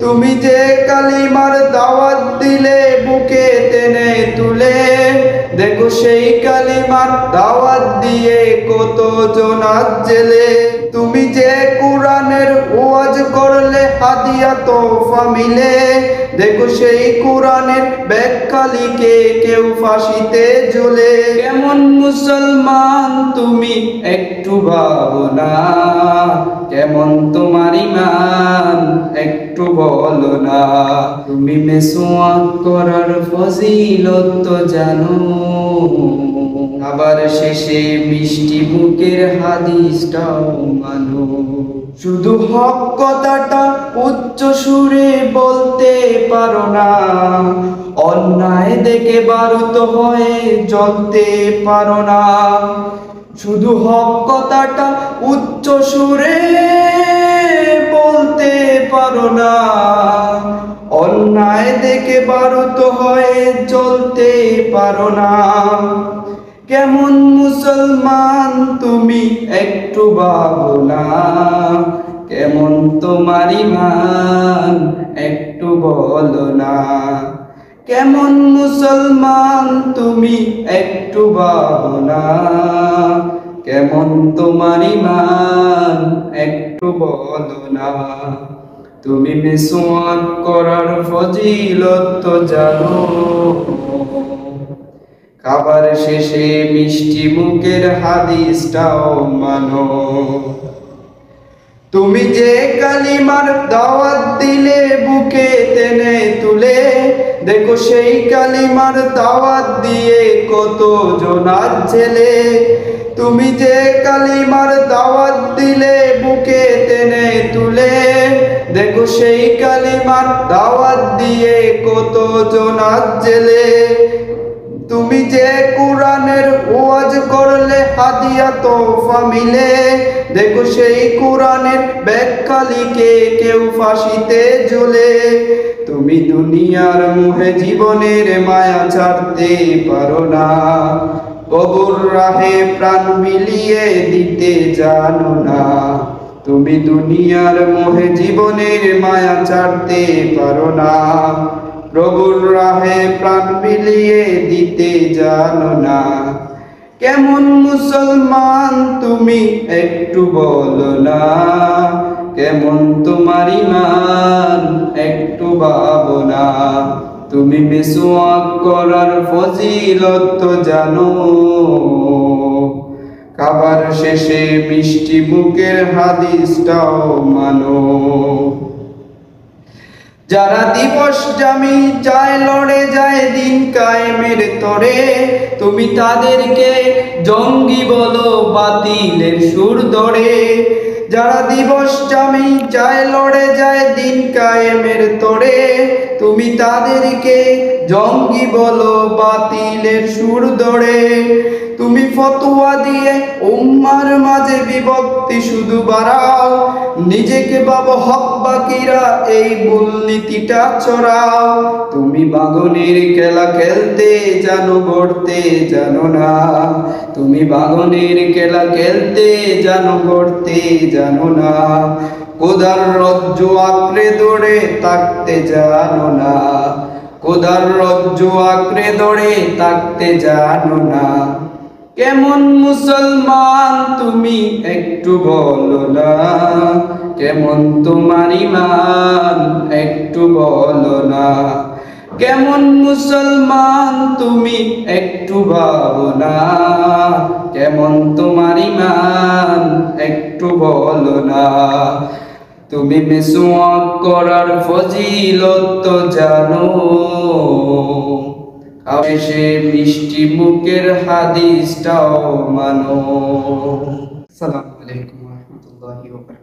তুমি যে কালিমার দাওয়াত দিলে বুকে টেনে তুলে, দেখো সেই কালিমার দাওয়াত দিয়ে কত জন আজ জেলে। তুমি যে কোরআনের ওয়াজ করলে হাদিয়া তোহফা মিলে, দেখো সেই কোরআনের ব্যাখ্যা লিখে কেউ ফাঁসিতে ঝুলে। কেমন মুসলমান তুমি একটু ভাবো না, কেমন তোমার ঈমান একটু বলো না। তুমি মেসওয়াক করার ফজিলত তো জানো, আবার শেষে মিষ্টি মুখের হাদিসটাও মানো। শুধু হক কথাটা উচ্চ সুরে বলতে পারো না, অন্যায় দেখে বারুত হয়ে জ্বলতে পারো না। শুধু হক কথাটা উচ্চ সুরে বলতে পারো না, অন্যায় দেখে বারুত হয়ে জ্বলতে পারো না। কেমন মুসলমান তুমি একটু ভাবো না, কেমন তোমার ঈমান একটু বলো না। কেমন মুসলমান তুমি একটু ভাবো না, কেমন তোমার ঈমান একটু বলো না। তুমি মিসওয়াক করার ফজিলত তো জানো, খাবার শেষে মিষ্টি মুখের হাদিসটাও মানো। তুমি যে কালিমার দাওয়াত দিলে বুকে টেনে তুলে, দেখো সেই কালিমার দাওয়াত দিয়ে কত জন আজ জেলে। তুমি যে কালিমার দাওয়াত দিলে বুকে টেনে তুলে, দেখো সেই কালিমার দাওয়াত দিয়ে কত জন আজ জেলে। তুমি যে কোরআনের ওয়াজ করলে হাদিয়া তোহফা মিলে, দেখো সেই কোরআনের ব্যাখ্যা লিখে কেউ ফাঁসিতে ঝুলে। তুমি দুনিয়ার মোহে জীবনের মায়া ছাড়তে পারো না, কবর রাহে প্রাণ বিলিয়ে দিতে জানো না। তুমি দুনিয়ার মোহে জীবনের মায়া ছাড়তে পারো না, প্রভুর রাহে প্রাণ বিলিয়ে দিতে জানো না। কেমন মুসলমান তুমি একটু বলো না, কেমন তোমার ঈমান একটু ভাবো না। তুমি মিসওয়াক করার ফজিলত তো জানো, খাবার শেষে মিষ্টি মুখের হাদিসটাও মানো। যারা দিবস জামি যায় লড়ে যায় দিন কায়েমের তরে, তুমি তাদেরকে জঙ্গি বলো বাতিলের সুর ধরে। যারা দিবস জামি যায় লড়ে যায় দিন কায়েমের তরে, তুমি তাদেরকে জঙ্গি বলো বাতিলের সুর ধরে। তুমি ফতোয়া দিয়ে উম্মার মাঝে বিভক্তি শুধু বাড়াও, নিজেকে ভাবো হক বাকিরা এই মূলনীতিটা চড়াও। তুমি বাঁধনের খেলা খেলতে জানো গড়তে জানো না, তুমি বাঁধনের খেলা খেলতে জানো গড়তে জানো না। খোদার রজ্জু আঁকড়ে ধরে থাকতে জানো না, খোদার রজ্জু আঁকড়ে ধরে থাকতে জানো না। কেমন মুসলমান তুমি একটু বলো না, কেমন তোমার ঈমান একটু বলো না। কেমন মুসলমান তুমি একটু ভাবো না, কেমন তোমার ঈমান একটু বলো না। তুমি মিসওয়াক করার ফজিলত তো জানো, শেষে মিষ্টি মুখের হাদিসটাও মানো। আসসালামু আলাইকুম ওয়া রাহমাতুল্লাহি ওয়া বারাকাতুহু।